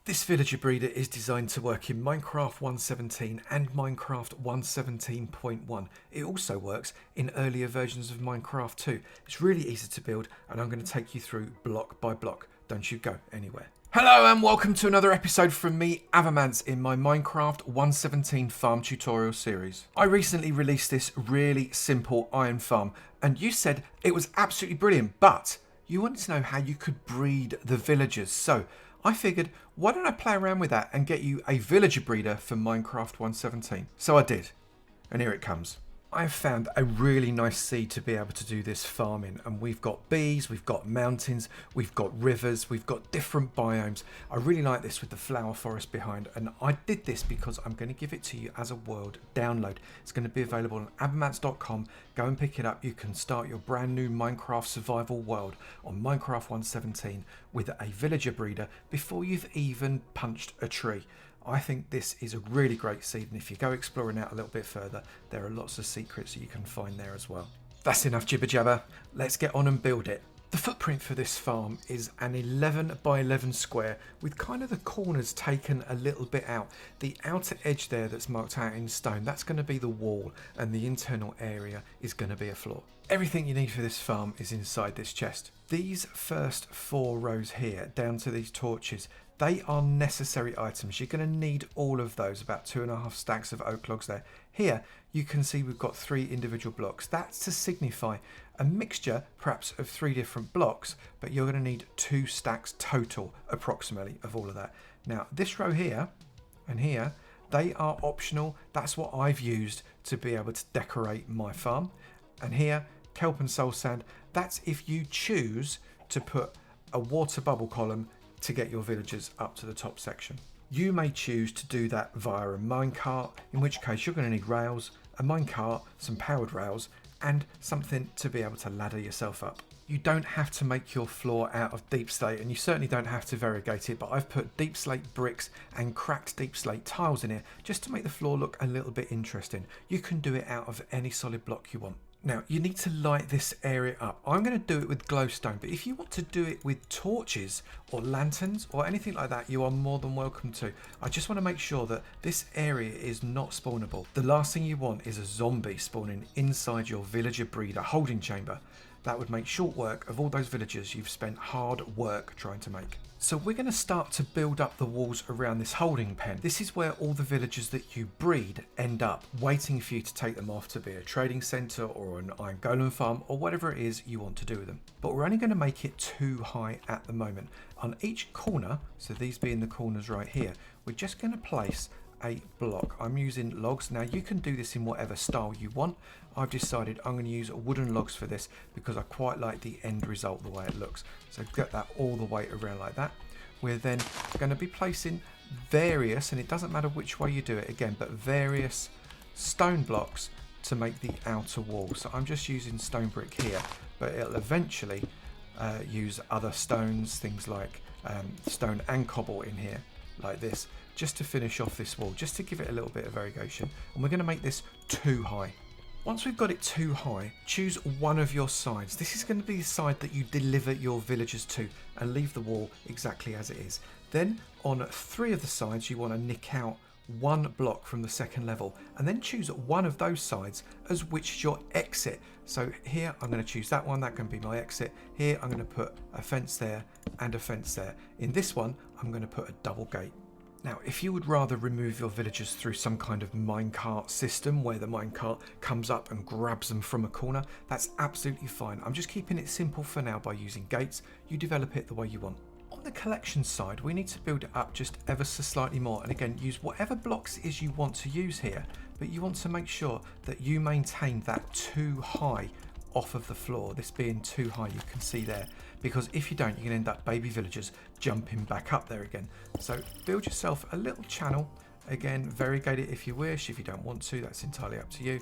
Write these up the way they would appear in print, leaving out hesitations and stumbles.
This villager breeder is designed to work in Minecraft 1.17 and Minecraft 1.17.1. It also works in earlier versions of Minecraft 2. It's really easy to build and I'm going to take you through block by block. Don't you go anywhere. Hello and welcome to another episode from me, Avomance, in my Minecraft 1.17 farm tutorial series. I recently released this really simple iron farm and you said it was absolutely brilliant, but you wanted to know how you could breed the villagers. So I figured, why don't I play around with that and get you a villager breeder for Minecraft 1.17? So I did, and here it comes. I've found a really nice seed to be able to do this farming, and we've got bees, we've got mountains, we've got rivers, we've got different biomes. I really like this with the flower forest behind, and I did this because I'm going to give it to you as a world download. It's going to be available on avomance.com. Go and pick it up. You can start your brand new Minecraft survival world on Minecraft 1.17 with a villager breeder before you've even punched a tree. I think this is a really great seed, and if you go exploring out a little bit further, there are lots of secrets that you can find there as well. That's enough jibber jabber. Let's get on and build it. The footprint for this farm is an 11 by 11 square with kind of the corners taken a little bit out. The outer edge there that's marked out in stone, that's going to be the wall, and the internal area is going to be a floor. Everything you need for this farm is inside this chest. These first 4 rows here, down to these torches, they are necessary items. You're going to need all of those, about 2.5 stacks of oak logs there. Here you can see we've got 3 individual blocks. That's to signify a mixture perhaps of 3 different blocks, but you're going to need 2 stacks total approximately of all of that. Now this row here and here, they are optional. That's what I've used to be able to decorate my farm. And here, kelp and soul sand, that's if you choose to put a water bubble column to get your villagers up to the top section. You may choose to do that via a minecart, in which case you're going to need rails, a minecart, some powered rails, and something to be able to ladder yourself up. You don't have to make your floor out of deep slate, and you certainly don't have to variegate it, but I've put deep slate bricks and cracked deep slate tiles in here just to make the floor look a little bit interesting. You can do it out of any solid block you want. Now, you need to light this area up. I'm going to do it with glowstone, but if you want to do it with torches or lanterns or anything like that, you are more than welcome to. I just want to make sure that this area is not spawnable. The last thing you want is a zombie spawning inside your villager breeder holding chamber. That would make short work of all those villagers you've spent hard work trying to make. So we're going to start to build up the walls around this holding pen. This is where all the villagers that you breed end up, waiting for you to take them off to be a trading centre or an iron golem farm or whatever it is you want to do with them. But we're only going to make it 2 high at the moment. On each corner, so these being the corners right here, we're just going to place a block. I'm using logs. Now you can do this in whatever style you want. I've decided I'm going to use wooden logs for this because I quite like the end result, the way it looks. So get that all the way around like that. We're then going to be placing various, and it doesn't matter which way you do it again, but various stone blocks to make the outer wall. So I'm just using stone brick here, but it'll eventually use other stones, things like stone and cobble in here like this, just to finish off this wall, just to give it a little bit of variegation. And we're going to make this 2 high. Once we've got it 2 high, choose one of your sides. This is going to be the side that you deliver your villagers to, and leave the wall exactly as it is. Then on 3 of the sides you want to nick out 1 block from the second level, and then choose one of those sides as which is your exit. So here I'm going to choose that one, that can be my exit. Here I'm going to put a fence there and a fence there. In this one I'm going to put a double gate. Now, if you would rather remove your villagers through some kind of minecart system where the minecart comes up and grabs them from a corner, that's absolutely fine. I'm just keeping it simple for now by using gates. You develop it the way you want. On the collection side, we need to build it up just ever so slightly more. And again, use whatever blocks it is you want to use here, but you want to make sure that you maintain that 2 high off of the floor, this being 2 high, you can see there, because if you don't, you can end up baby villagers jumping back up there again. So build yourself a little channel. Again, variegate it if you wish. If you don't want to, that's entirely up to you.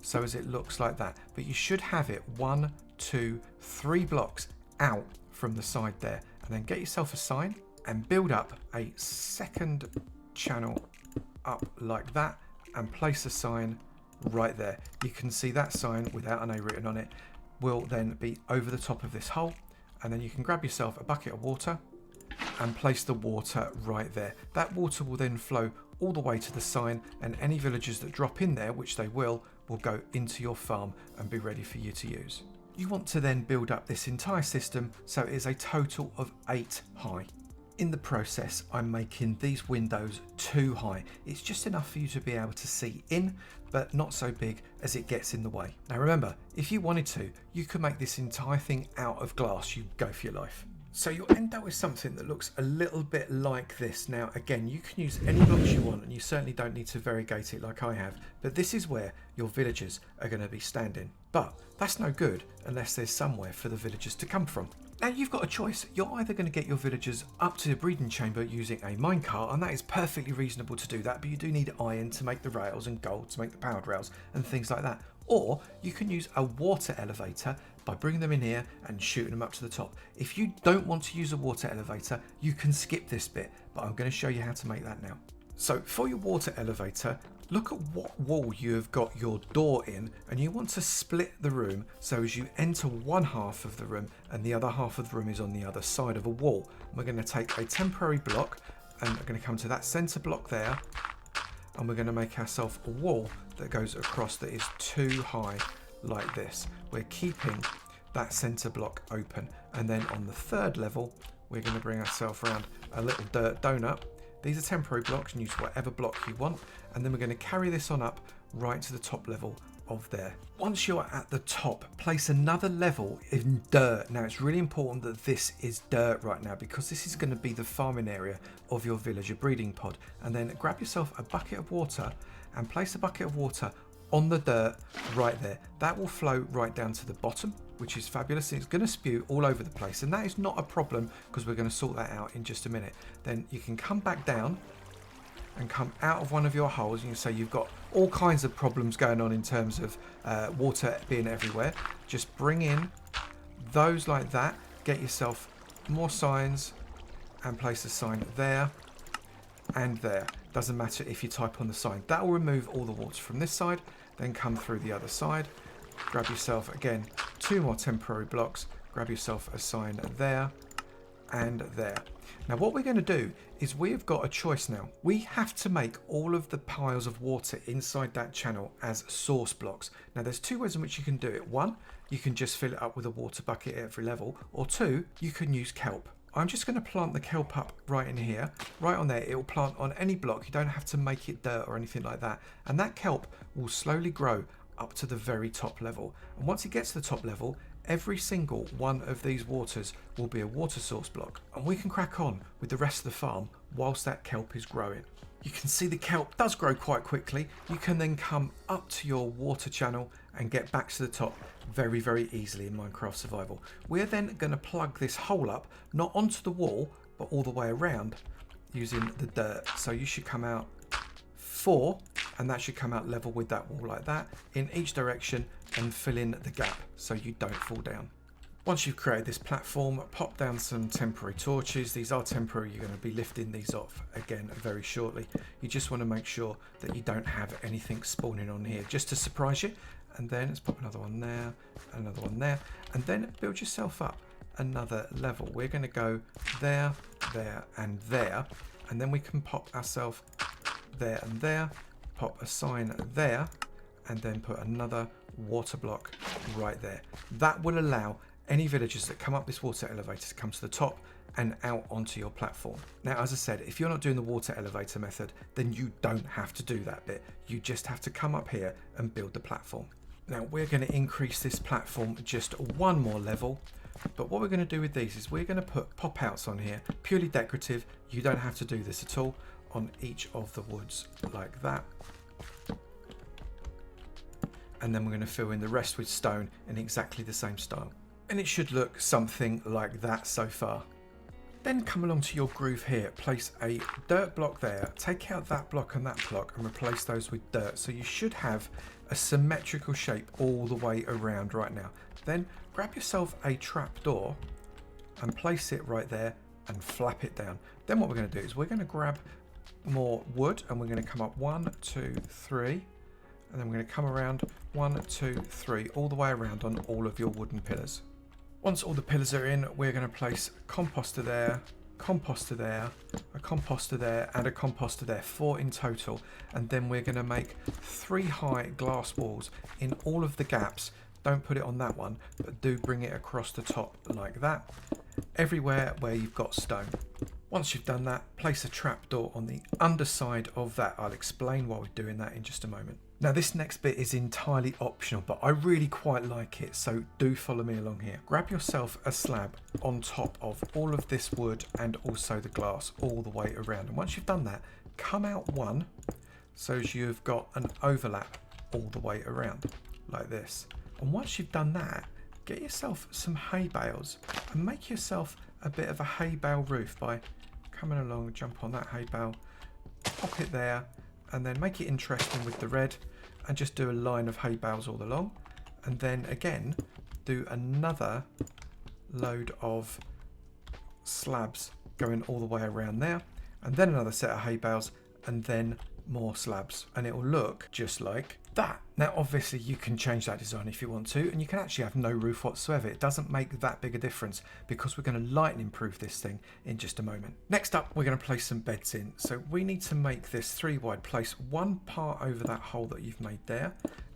So as it looks like that, but you should have it 1, 2, 3 blocks out from the side there, and then get yourself a sign and build up a second channel up like that and place a sign right there. You can see that sign without an A written on it will then be over the top of this hole, and then you can grab yourself a bucket of water and place the water right there. That water will then flow all the way to the sign, and any villagers that drop in there, which they will go into your farm and be ready for you to use. You want to then build up this entire system so it is a total of 8 high. In the process, I'm making these windows 2 high. It's just enough for you to be able to see in, but not so big as it gets in the way. Now remember, if you wanted to, you could make this entire thing out of glass. You go for your life. So you'll end up with something that looks a little bit like this. Now again, you can use any blocks you want, and you certainly don't need to variegate it like I have, but this is where your villagers are going to be standing. But that's no good unless there's somewhere for the villagers to come from. Now you've got a choice. You're either going to get your villagers up to the breeding chamber using a minecart, and that is perfectly reasonable to do that, but you do need iron to make the rails and gold to make the powered rails and things like that. Or you can use a water elevator by bringing them in here and shooting them up to the top. If you don't want to use a water elevator, you can skip this bit, but I'm going to show you how to make that now. So for your water elevator, look at what wall you have got your door in, and you want to split the room so as you enter one half of the room and the other half of the room is on the other side of a wall. We're going to take a temporary block and we're going to come to that center block there, and we're going to make ourselves a wall that goes across that is 2 high like this. We're keeping that center block open, and then on the 3rd level we're going to bring ourselves around a little dirt donut. These are temporary blocks, and use whatever block you want, and then we're going to carry this on up right to the top level of there. Once you're at the top, place another level in dirt. Now it's really important that this is dirt right now, because this is going to be the farming area of your villager breeding pod. And then grab yourself a bucket of water and place a bucket of water on the dirt right there. That will flow right down to the bottom, which is fabulous. It's going to spew all over the place, and that is not a problem because we're going to sort that out in just a minute. Then you can come back down and come out of one of your holes, and you say you've got all kinds of problems going on in terms of water being everywhere. Just bring in those like that, get yourself more signs and place a sign there and there. Doesn't matter if you type on the sign. That will remove all the water from this side. Then come through the other side, grab yourself again 2 more temporary blocks, grab yourself a sign there and there. Now what we're going to do is we've got a choice now. We have to make all of the piles of water inside that channel as source blocks. Now there's 2 ways in which you can do it. 1, you can just fill it up with a water bucket at every level, or 2, you can use kelp. I'm just going to plant the kelp up right in here, right on there. It will plant on any block. You don't have to make it dirt or anything like that. And that kelp will slowly grow up to the very top level. And once it gets to the top level, every single one of these waters will be a water source block. And we can crack on with the rest of the farm whilst that kelp is growing. You can see the kelp does grow quite quickly. You can then come up to your water channel and get back to the top very, very easily in Minecraft Survival. We're then going to plug this hole up, not onto the wall, but all the way around using the dirt. So you should come out 4, and that should come out level with that wall like that in each direction, and fill in the gap so you don't fall down. Once you've created this platform, pop down some temporary torches. These are temporary. You're going to be lifting these off again very shortly. You just want to make sure that you don't have anything spawning on here just to surprise you. And then let's pop another one there, another one there, and then build yourself up another level. We're going to go there, there, and there, and then we can pop ourselves there and there, pop a sign there, and then put another water block right there. That will allow any villagers that come up this water elevator to come to the top and out onto your platform. Now, as I said, if you're not doing the water elevator method, then you don't have to do that bit. You just have to come up here and build the platform. Now, we're going to increase this platform just 1 more level. But what we're going to do with these is we're going to put pop-outs on here, purely decorative. You don't have to do this at all, on each of the woods like that. And then we're going to fill in the rest with stone in exactly the same style. And it should look something like that so far. Then come along to your groove here, place a dirt block there, take out that block and that block and replace those with dirt. So you should have a symmetrical shape all the way around right now. Then grab yourself a trapdoor and place it right there and flap it down. Then what we're going to do is we're going to grab more wood and we're going to come up 1, 2, 3, and then we're going to come around 1, 2, 3 all the way around on all of your wooden pillars. Once all the pillars are in, we're going to place a composter there, composter there, a composter there, and a composter there, 4 in total. And then we're going to make 3 high glass walls in all of the gaps. Don't put it on that one, but do bring it across the top like that, everywhere where you've got stone. Once you've done that, place a trapdoor on the underside of that. I'll explain why we're doing that in just a moment. Now this next bit is entirely optional, but I really quite like it, so do follow me along here. Grab yourself a slab on top of all of this wood and also the glass all the way around. And once you've done that, come out one so as you've got an overlap all the way around like this. And once you've done that, get yourself some hay bales and make yourself a bit of a hay bale roof by coming along, jump on that hay bale, pop it there, and then make it interesting with the red and just do a line of hay bales all along. And then again, do another load of slabs going all the way around there, and then another set of hay bales, and then more slabs, and it will look just like that. Now obviously you can change that design if you want to, and you can actually have no roof whatsoever. It doesn't make that big a difference because we're going to lightning proof this thing in just a moment. Next up, we're going to place some beds in. So we need to make this 3 wide. Place 1 part over that hole that you've made there,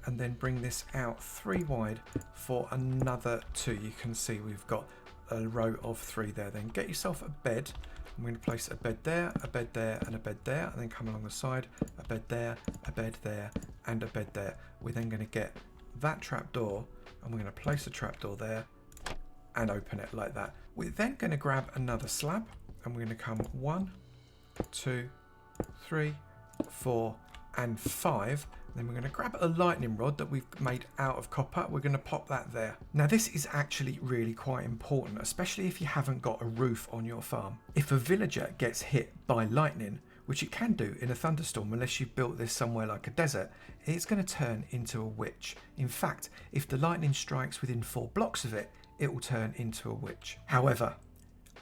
and then bring this out 3 wide for another 2. You can see we've got a row of 3 there. Then get yourself a bed. I'm going to place a bed there, a bed there, and a bed there, and then come along the side, a bed there, a bed there, and a bed there. We're then going to get that trapdoor, and we're going to place a trapdoor there and open it like that. We're then going to grab another slab, and we're going to come 1, 2, 3, 4, and 5. Then we're going to grab a lightning rod that we've made out of copper. We're going to pop that there. Now this is actually really quite important, especially if you haven't got a roof on your farm. If a villager gets hit by lightning, which it can do in a thunderstorm unless you've built this somewhere like a desert, it's going to turn into a witch. In fact, if the lightning strikes within 4 blocks of it, it will turn into a witch. However,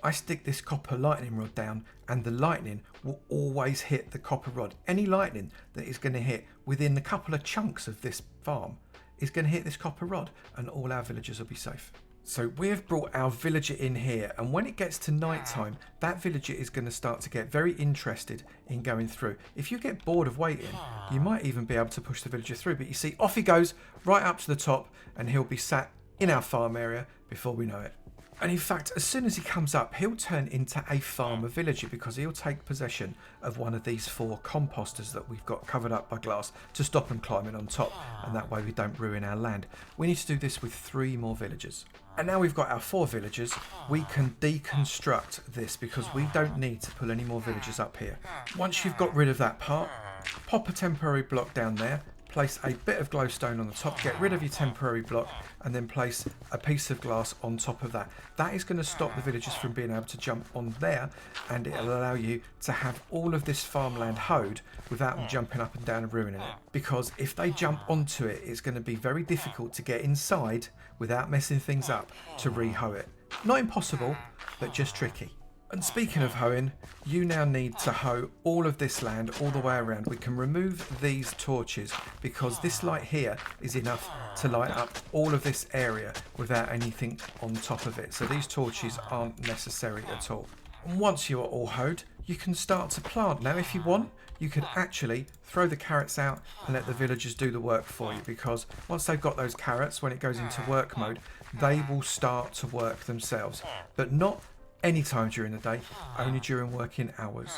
I stick this copper lightning rod down and the lightning will always hit the copper rod. Any lightning that is going to hit within the couple of chunks of this farm is going to hit this copper rod, and all our villagers will be safe. So we have brought our villager in here, and when it gets to night time, that villager is going to start to get very interested in going through. If you get bored of waiting, you might even be able to push the villager through, but you see, off he goes right up to the top, and he'll be sat in our farm area before we know it. And in fact, as soon as he comes up, he'll turn into a farmer villager because he'll take possession of one of these 4 composters that we've got covered up by glass to stop him climbing on top, and that way we don't ruin our land. We need to do this with 3 more villagers. And now we've got our 4 villagers, we can deconstruct this because we don't need to pull any more villagers up here. Once you've got rid of that part, pop a temporary block down there, place a bit of glowstone on the top, get rid of your temporary block, and then place a piece of glass on top of that. That is going to stop the villagers from being able to jump on there, and it'll allow you to have all of this farmland hoed without them jumping up and down and ruining it. Because if they jump onto it, it's going to be very difficult to get inside without messing things up to re-hoe it. Not impossible, but just tricky. And speaking of hoeing, you now need to hoe all of this land all the way around. We can remove these torches because this light here is enough to light up all of this area without anything on top of it. So these torches aren't necessary at all. And once you are all hoed, you can start to plant. Now if you want, you could actually throw the carrots out and let the villagers do the work for you, because once they've got those carrots, when it goes into work mode, they will start to work themselves. But not any time during the day, only during working hours.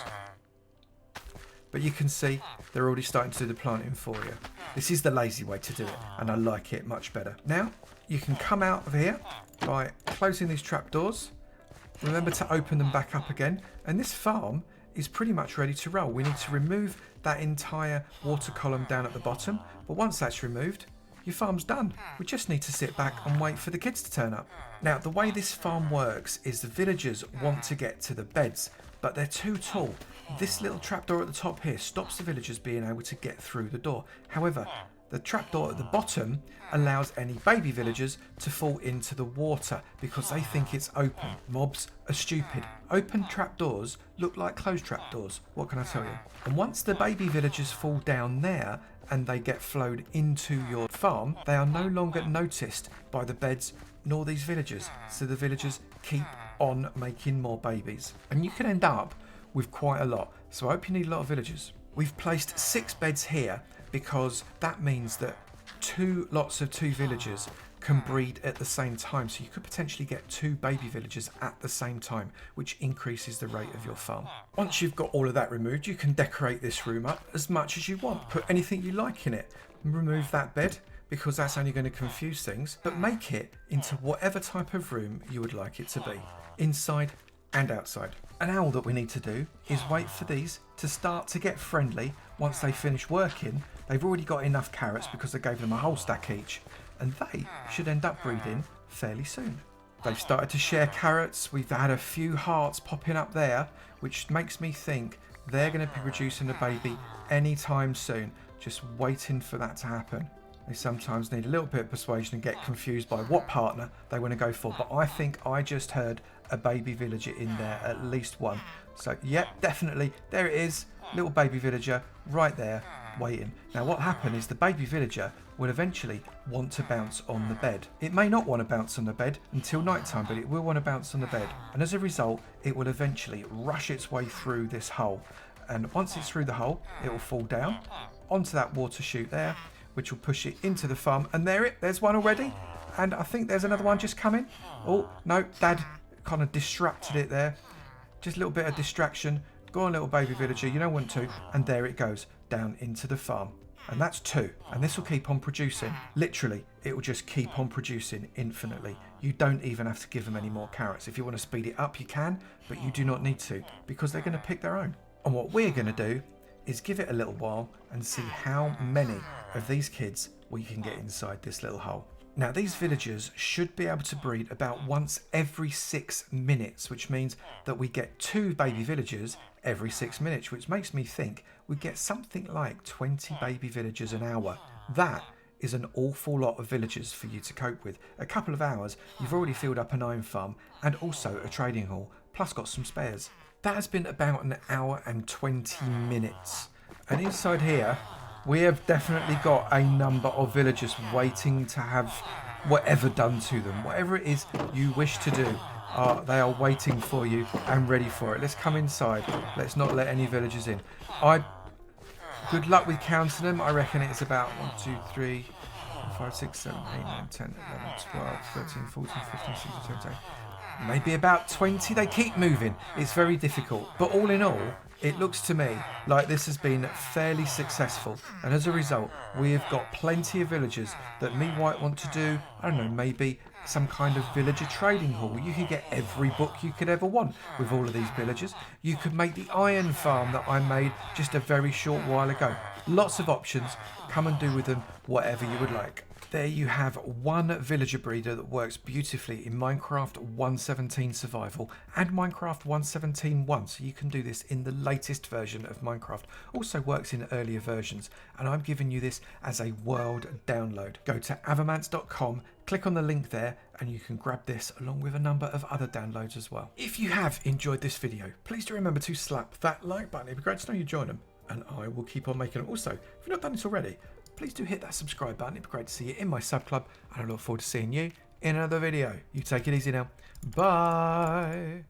But you can see they're already starting to do the planting for you. This is the lazy way to do it, and I like it much better. Now you can come out of here by closing these trapdoors. Remember to open them back up again, and this farm is pretty much ready to roll. We need to remove that entire water column down at the bottom, but once that's removed, your farm's done. We just need to sit back and wait for the kids to turn up. Now, the way this farm works is the villagers want to get to the beds, but they're too tall. This little trapdoor at the top here stops the villagers being able to get through the door. However, the trapdoor at the bottom allows any baby villagers to fall into the water because they think it's open. Mobs are stupid. Open trapdoors look like closed trapdoors. What can I tell you? And once the baby villagers fall down there and they get flowed into your farm, they are no longer noticed by the beds nor these villagers. So the villagers keep on making more babies. And you can end up with quite a lot. So I hope you need a lot of villagers. We've placed 6 beds here because that means that 2 lots of 2 villagers can breed at the same time. So you could potentially get 2 baby villagers at the same time, which increases the rate of your farm. Once you've got all of that removed, you can decorate this room up as much as you want. Put anything you like in it. Remove that bed, because that's only going to confuse things, but make it into whatever type of room you would like it to be, inside and outside. And now all that we need to do is wait for these to start to get friendly. Once they finish working, they've already got enough carrots because I gave them a whole stack each, and they should end up breeding fairly soon. They've started to share carrots. We've had a few hearts popping up there, which makes me think they're going to be producing a baby anytime soon. Just waiting for that to happen. They sometimes need a little bit of persuasion and get confused by what partner they want to go for. But I think I just heard a baby villager in there, at least one. So, yep, definitely. There it is. Little baby villager right there waiting. Now, what happened is the baby villager will eventually want to bounce on the bed. It may not want to bounce on the bed until nighttime, but it will want to bounce on the bed. And as a result, it will eventually rush its way through this hole. And once it's through the hole, it will fall down onto that water chute there, which will push it into the farm. And there's one already. And I think there's another one just coming. Oh, no, Dad kind of distracted it there. Just a little bit of distraction. Go on, little baby villager, you don't want to. And there it goes, down into the farm. And that's 2. And this will keep on producing. Literally, it will just keep on producing infinitely. You don't even have to give them any more carrots. If you want to speed it up, you can, but you do not need to, because they're going to pick their own. And what we're going to do is give it a little while and see how many of these kids we can get inside this little hole. Now, these villagers should be able to breed about once every 6 minutes, which means that we get 2 baby villagers every 6 minutes, which makes me think we get something like 20 baby villagers an hour. That is an awful lot of villagers for you to cope with. A couple of hours, you've already filled up an iron farm and also a trading hall, plus got some spares. That has been about an hour and 20 minutes. And inside here, we have definitely got a number of villagers waiting to have whatever done to them. Whatever it is you wish to do, they are waiting for you and ready for it. Let's come inside. Let's not let any villagers in. Good luck with counting them. I reckon it's about 1, 2, 3, 4, 5, 6, 7, 8, 9, 10, 11, 12, 13, 14, 15, 16, 17, 18. Maybe about 20. They keep moving. It's very difficult. But all in all, it looks to me like this has been fairly successful. And as a result, we have got plenty of villagers that me might want to do, I don't know, maybe some kind of villager trading hall. You could get every book you could ever want with all of these villagers. You could make the iron farm that I made just a very short while ago. Lots of options. Come and do with them whatever you would like. There you have one villager breeder that works beautifully in Minecraft 1.17 Survival and Minecraft 1.17.1, so you can do this in the latest version of Minecraft. Also works in earlier versions, and I'm giving you this as a world download. Go to avomance.com, click on the link there, and you can grab this along with a number of other downloads as well. If you have enjoyed this video, please do remember to slap that like button. It'd be great to know you join them, and I will keep on making them. Also, if you've not done this already, please do hit that subscribe button. It'd be great to see you in my sub club, and I look forward to seeing you in another video. You take it easy now. Bye.